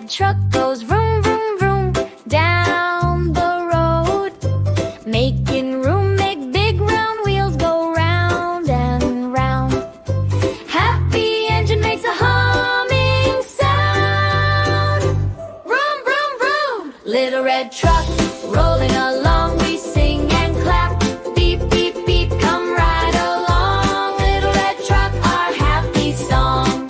red truck goes vroom, vroom, vroom down the road, making room, make big round wheels go round and round. Happy engine makes a humming sound. Vroom, vroom, vroom. Little red truck rolling along, we sing and clap. Beep, beep, beep, come right along. Little red truck, our happy song.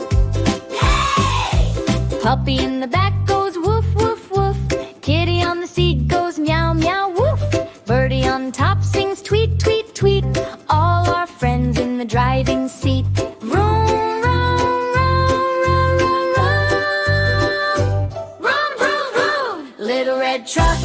Hey! Puppy in the back goes woof, woof, woof. Kitty on the seat goes meow, meow, woof. Birdie on top sings tweet, tweet, tweet. All our friends in the driving seat. Vroom, vroom, vroom, vroom, vroom, vroom. Vroom, vroom, vroom. Little red truck